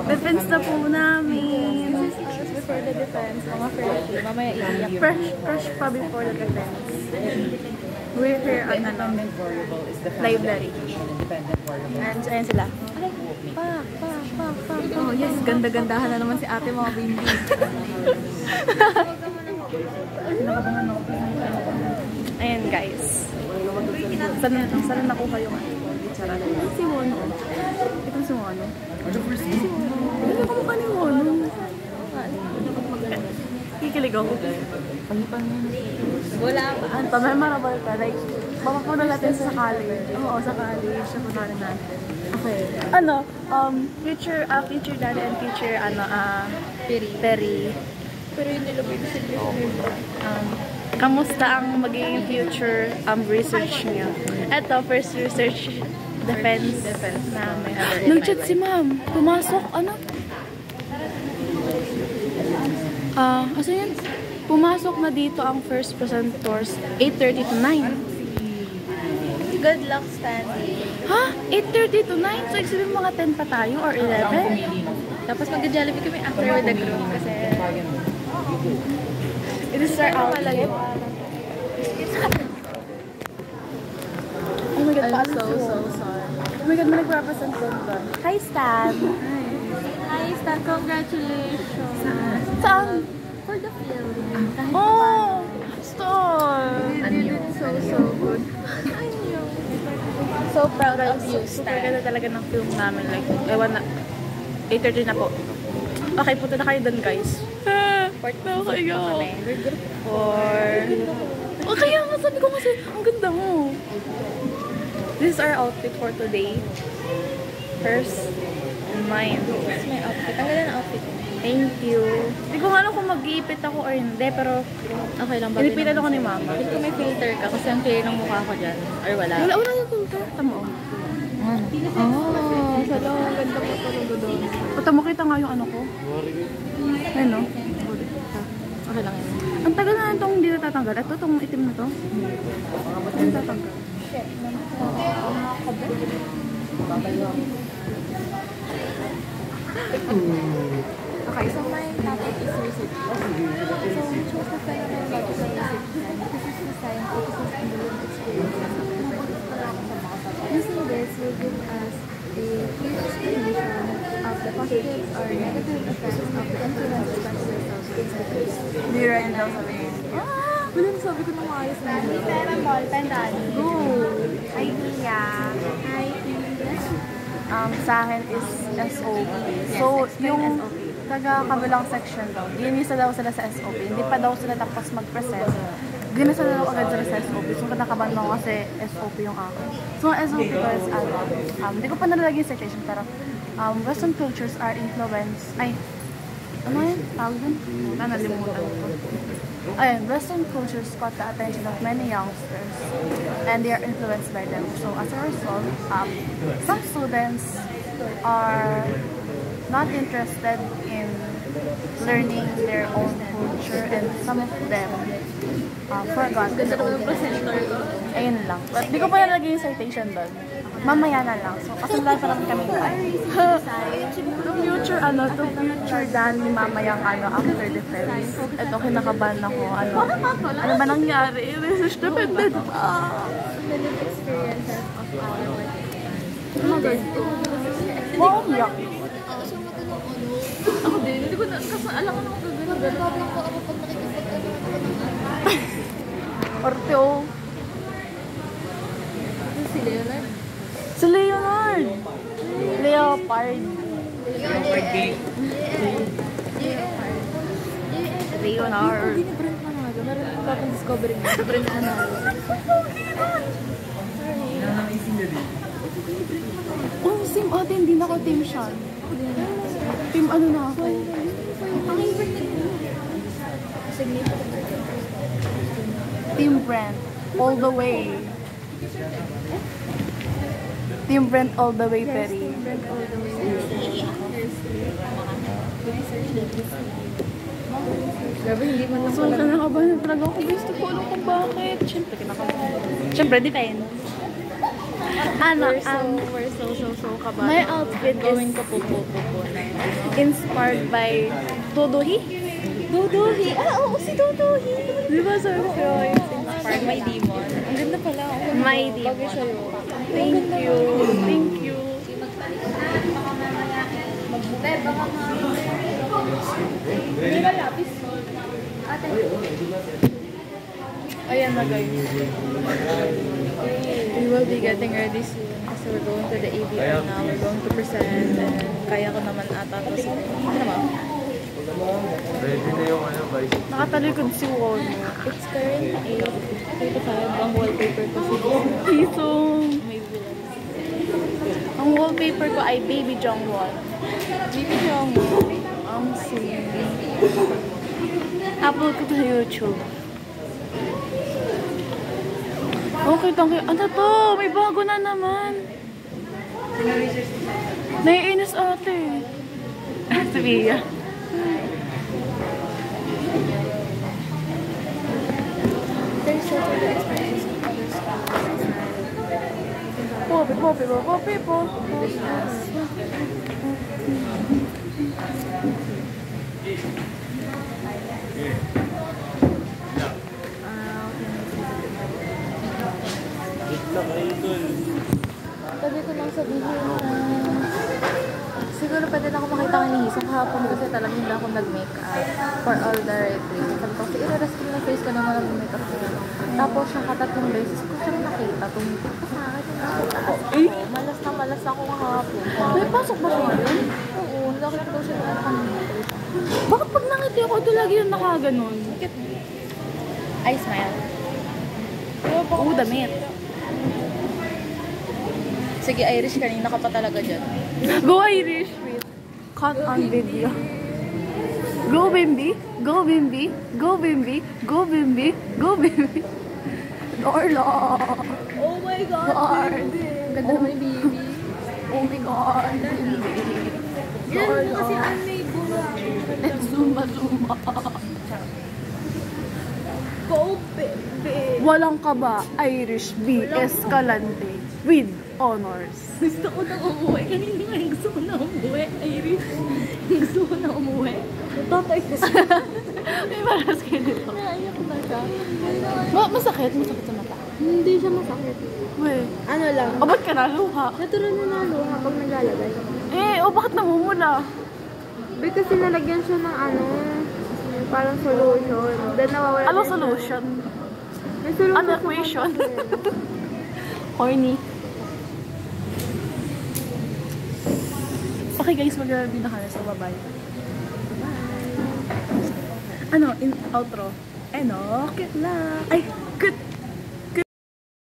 Defense na po namin. Before the defense, mga fresh. Mamaya iiyak. Fresh pa before the defense. We're here at library. And ayan sila. Pa. Oh yes, ganda-gandahan na naman si ate mga baby. Ayan guys. Sana nakuha yung litsara. Si Wono. Ito si Wono. Ano ka mukha ni Wono? Kikilig ako. Wala pa. Memorable ka. Like, mapapuna natin sa college. Oo, sa college. Sa punta natin. Okay. Future daddy and future, Perry. Pero yung nilagay ko sa Kamusta ang magiging future research niyo? Ito, first research defense namin. Nag-chat si ma'am. Pumasok, kasi yun, pumasok na dito ang first presenters 8:30 to 9. Good luck, Stanley. Ha? 8:30 to 9? So, sabihin mga 10 pa tayo or 11? Tapos mag-Jollibee kami after with the group kasi it is our out. Oh my God, I'm so sorry. Oh my God, may nag-represent doon. Hi, Stan! Hi, Stan. Congratulations. Saan? For the film. Oh! Stan! You did so good. So proud of you, Super Stan. ganda talaga ng film namin. Like, ewan na. 8:30 na po. Okay, punta na kayo doon, guys. Part na kayo. We're group 4. Oh, kaya nga sabi ko kasi, ang ganda mo. This is our outfit for today. Hers and mine. This is my outfit. Ang ganda ng outfit. Thank you. Hindi ko nga alam kung mag-iipit ako or hindi, pero Okay lang ba? inipitan ako ni mama. Feel ko may filter ka kasi ang clear ng mukha ko dyan. Or wala? Wala yung filter. Tamo. Hello. Ganda po talaga doon. Pata mo kita nga yung ano ko. Ayun no? Okay lang yun. Ang tagal na itong hindi natatanggal. Ito, itong itim na to. Hindi natatanggal. Okay, so my topic is research. So we chose the phenomenological research design because this is science focuses on the lived experiences of the participants. Using this will give us a clear explanation of the positive or negative effects of the influence factors of institutes. Hindi rin daw sabihin. Wala na sabi ko na maayos na yun. Pera ball, pendant. Go! Idea. Hi, Sa akin is SOP. So, yung taga-kabilang section daw, ginisa daw sila sa SOP. Hindi pa daw sila tapos mag-present. Ginisa daw agad sila sa SOP. So, kinakabahan mo kasi SOP yung akin. So, SOP ko is, hindi ko pa nalalagay yung citation, pero Western cultures are influenced, ano yun? Tawag yun? Nalimutan ko. Ayun, Western cultures caught the attention of many youngsters and they are influenced by them. So as a result, some students are not interested in learning their own culture and some of them forgot their own culture. Ayun lang. But di ko pa nalagay yung citation doon. Mamaya na lang. So, kasundan pa lang kami to future Danny mamayang after defense. Ito, kinakabahan ako. Ano ba nangyari? Research dependent. The lived experiences of our participants. Wow, yak. Ako din, hindi ko na, kasi alam ko naman gagawin ko ako pag Orte, oh. Si Leonard. Si Leonard! Leopard. Leonard. Hindi ni Brent Managa. Meron yung bagong discovery niya. Brent Managa. Oh, same ate, hindi na ako team Sean. Team ano na ako. Team Brent. All the way. Team Brent all the way, Perry. Grabe, hindi man lang So, kinakabahan na talaga ako. Gusto ko alam kung bakit. Siyempre, kinakabahan. Siyempre, defense. Ano, we're so kabata. my outfit Gawin is ko po na. inspired by Dodohi. Dodohi! Ah, oo, si Dodohi! Di ba sabi ko, it's inspired My demon. Ang ganda pala. My Bagay demon. sa'yo. Thank you. Thank you. Ayan na guys. We will be getting ready soon kasi we're going to the ABM now. We're going to present and kaya ko naman ata to sa ano naman? Ready na yung ano, guys. Nakatalikod si Won. It's current 8:35. Ang wallpaper ko si Isong. may villains. Ang wallpaper ko ay Baby Jongwon. Baby Jong. Ang sweet. Upload ko to sa YouTube. Okay, thank you. Ano to? May bago na naman. Naiinis ate. Sabiya. There's so many experiences in other schools. Popi. Sabi ko lang sabihin na siguro pwede na ako makita ng Hisong kahapon kasi talagang hindi ako nag-makeup for all the right reasons. Sabi ko kasi i-rest ko na face ko na mga nag-makeup niya. Tapos yung katatlong beses ko siyang nakita. Tumitik ko sa akin yung nasa taas ako. Malas ako kahapon. May pasok ba siya ngayon? Oo, nakita ko daw siya na kanina. Bakit pag nangiti ako, ito lagi yung nakaganon? I smile. Oo, damit. Sige, Irish, kanina ka pa talaga dyan. Go Irish! Wait. Cut on video. Go Bimbi! Go Bimbi! Go Bimbi! Go Bimbi! Go Bimbi! Dorla! Oh my God! Lord! Ang ganda naman yung baby. Oh my God! Yan mo kasi ang may bunga. Zumba! Go, baby! Walang kaba, Irish B. Escalante. With honors. Gusto ko nang umuwi. Kanina nga gusto ko na umuwi. Irish. Gusto ko na umuwi. Tatay ko siya. May maras kayo dito. Naiyak na siya. Masakit? Masakit sa mata? Hindi siya masakit. Weh. Ano lang. O ba't ka naluha? Natural na naluha pag naglalagay. Bakit namumula? Kasi nalagyan siya ng parang solution. Then nawawala. Ano solution? May solution. Ano equation? Horny. Okay guys, mag-review na kami sa babay. Ano, in outro. Enokit lang.